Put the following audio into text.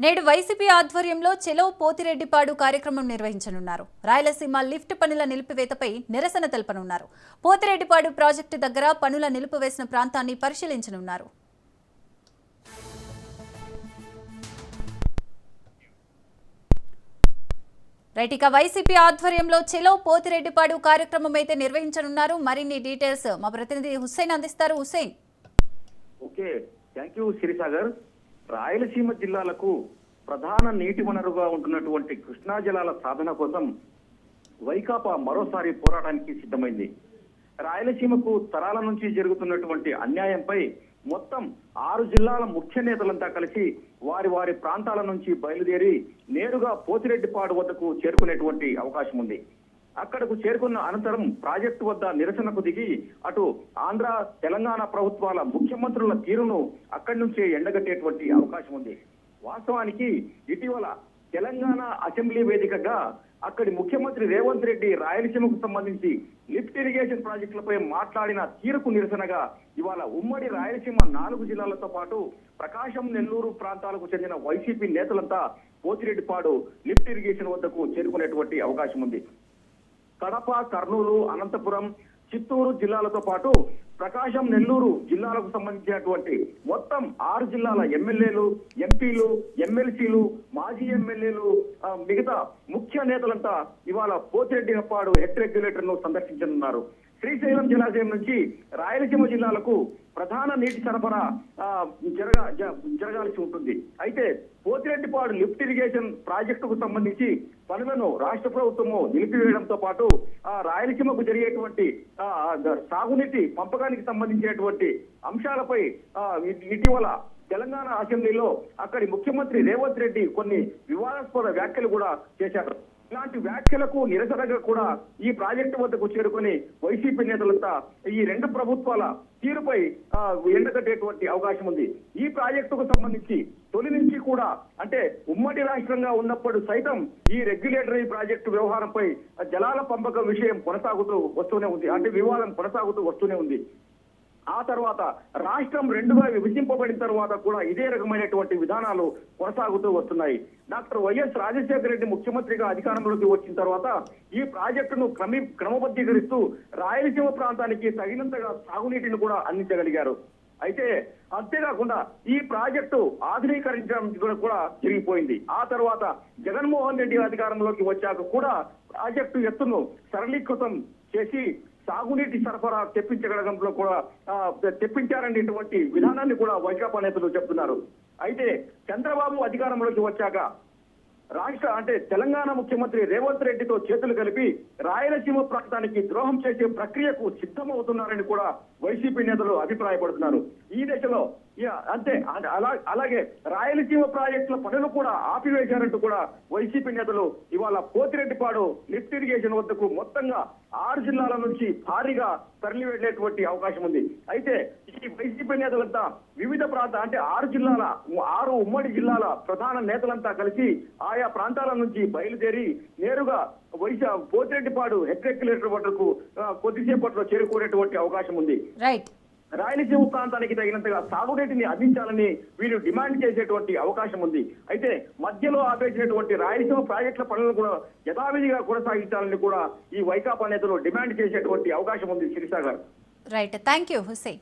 నేడు వైసీపీ ఆధ్వర్యంలో చెలో పోతిరెడ్డిపాడు కార్యక్రమం నిర్వహించనున్నారు. రాయలసీమ లిఫ్ట్ పనుల నిలిపివేతపై నిరసన తెలపనున్నారు. పోతిరెడ్డిపాడు ప్రాజెక్టు దగ్గర పనుల నిలిపివేసిన ప్రాంతాన్ని పరిశీలించనున్నారు. రైటిక వైసీపీ ఆధ్వర్యంలో చెలో పోతిరెడ్డిపాడు కార్యక్రమం అయితే నిర్వహించనున్నారు. మరిన్ని డీటెయిల్స్ మా ప్రతినిధి హుస్సేన్ అందిస్తారు. Hussain. Okay, thank you Srisagar. Rayalaseema జిల్లాలకు ప్రధాన నీటి వనరుగా ఉంటున్నటువంటి కృష్ణా జలాల సాధన కోసం వైకాపా మరోసారి పోరాటానికి సిద్ధమైంది. రాయలసీమకు తరాల నుంచి జరుగుతున్నటువంటి అన్యాయంపై మొత్తం 6 జిల్లాల ముఖ్య నేతలంతా కలిసి వారి వారి ప్రాంతాల నుంచి బయలుదేరి నేరుగా పోతిరెడ్డిపాడు వద్దకు చేరుకునేటువంటి అవకాశం ఉంది. అక్కడకు చేరుకున్న అనంతరం ప్రాజెక్టు వద్ద నిరసనకు దిగి అటు ఆంధ్ర తెలంగాణ ప్రభుత్వాల ముఖ్యమంత్రుల తీరును అక్కడి నుంచే ఎండగట్టేటువంటి అవకాశం ఉంది. వాస్తవానికి ఇటీవల తెలంగాణ అసెంబ్లీ వేదికగా అక్కడి ముఖ్యమంత్రి రేవంత్ రెడ్డి రాయలసీమకు సంబంధించి లిఫ్ట్ ఇరిగేషన్ ప్రాజెక్టులపై మాట్లాడిన తీరుకు నిరసనగా ఇవాళ ఉమ్మడి రాయలసీమ 4 జిల్లాలతో పాటు ప్రకాశం, నెల్లూరు ప్రాంతాలకు చెందిన వైసీపీ నేతలంతా పోతిరెడ్డిపాడు లిఫ్ట్ ఇరిగేషన్ వద్దకు చేరుకునేటువంటి అవకాశం ఉంది. కడప, కర్నూలు, అనంతపురం, చిత్తూరు జిల్లాలతో పాటు ప్రకాశం, నెల్లూరు జిల్లాలకు సంబంధించినటువంటి మొత్తం 6 జిల్లాల ఎమ్మెల్యేలు, ఎంపీలు, ఎమ్మెల్సీలు, మాజీ ఎమ్మెల్యేలు, మిగతా ముఖ్య నేతలంతా ఇవాళ పోతిరెడ్డిపాడు హెడ్ రెగ్యులేటర్ ను సందర్శించనున్నారు. శ్రీశైలం జలాశయం నుంచి రాయలసీమ జిల్లాలకు ప్రధాన నీటి సరఫరా జరగాల్సి ఉంటుంది. అయితే పోతిరెడ్డిపాడు లిఫ్ట్ ఇరిగేషన్ ప్రాజెక్టుకు సంబంధించి పనులను రాష్ట్ర ప్రభుత్వము నిలిపివేయడంతో పాటు రాయలసీమకు జరిగేటువంటి సాగునీటి పంపకానికి సంబంధించినటువంటి అంశాలపై ఇటీవల తెలంగాణ అసెంబ్లీలో అక్కడి ముఖ్యమంత్రి రేవంత్ రెడ్డి కొన్ని వివాదాస్పద వ్యాఖ్యలు కూడా చేశారు. ఇలాంటి వ్యాఖ్యలకు నిరసనగా కూడా ఈ ప్రాజెక్టు వద్దకు చేరుకుని వైసీపీ నేతలంతా ఈ 2 ప్రభుత్వాల తీరుపై ఎండగట్టేటువంటి అవకాశం ఉంది. ఈ ప్రాజెక్టుకు సంబంధించి తొలి నుంచి కూడా అంటే ఉమ్మడి రాష్ట్రంగా ఉన్నప్పుడు సైతం ఈ రెగ్యులేటరీ ప్రాజెక్టు వ్యవహారంపై జలాల పంపకం విషయం కొనసాగుతూ వస్తూనే ఉంది. అంటే వివాదం కొనసాగుతూ వస్తూనే ఉంది. ఆ తర్వాత రాష్ట్రం 2గా విభజింపబడిన తర్వాత కూడా ఇదే రకమైనటువంటి విధానాలు కొనసాగుతూ వస్తున్నాయి. డాక్టర్ వైఎస్ రాజశేఖర రెడ్డి ముఖ్యమంత్రిగా అధికారంలోకి వచ్చిన తర్వాత ఈ ప్రాజెక్టును క్రమబద్ధీకరిస్తూ రాయలసీమ ప్రాంతానికి తగినంతగా సాగునీటిని కూడా అందించగలిగారు. అయితే అంతేకాకుండా ఈ ప్రాజెక్టు ఆధునీకరించడం కూడా జరిగిపోయింది. ఆ తర్వాత జగన్మోహన్ రెడ్డి అధికారంలోకి వచ్చాక కూడా ప్రాజెక్టు ఎత్తును సరళీకృతం చేసి సాగునీటి సరఫరా తెప్పించగలగంలో కూడా తెప్పించారనేటువంటి విధానాన్ని కూడా వైకాపా నేతలు చెప్తున్నారు. అయితే చంద్రబాబు అధికారంలోకి వచ్చాక అంటే తెలంగాణ ముఖ్యమంత్రి రేవంత్ రెడ్డితో చేతులు కలిపి రాయలసీమ ప్రాంతానికి ద్రోహం చేసే ప్రక్రియకు సిద్ధమవుతున్నారని కూడా వైసీపీ నేతలు అభిప్రాయపడుతున్నారు. ఈ దశలో అంతే అలాగే రాయలసీమ ప్రాజెక్టుల పనులు కూడా ఆపివేశారంటూ కూడా వైసీపీ నేతలు ఇవాళ పోతిరెడ్డిపాడు లిఫ్ట్ ఇరిగేషన్ వద్దకు మొత్తంగా 6 జిల్లాల నుంచి భారీగా తరలి వెళ్లేటువంటి అవకాశం ఉంది. అయితే ఈ వైసీపీ నేతలంతా వివిధ అంటే 6 ఉమ్మడి జిల్లాల ప్రధాన నేతలంతా కలిసి ఆయా ప్రాంతాల నుంచి బయలుదేరి నేరుగా పోతిరెడ్డిపాడు హెడ్ రెగ్యులేటర్ వద్దకు కొద్దిసేపట్లో చేరుకునేటువంటి అవకాశం ఉంది. రాయలసీమ ప్రాంతానికి తగినంతగా సాగునీటిని అందించాలని వీళ్ళు డిమాండ్ చేసేటువంటి అవకాశం ఉంది. అయితే మధ్యలో ఆపేసినటువంటి రాయలసీమ ప్రాజెక్టుల పనులను కూడా యథావిధిగా కొనసాగించాలని కూడా ఈ వైకాపా నేతలు డిమాండ్ చేసేటువంటి అవకాశం ఉంది. Srisagar. Right, thank you Hussain.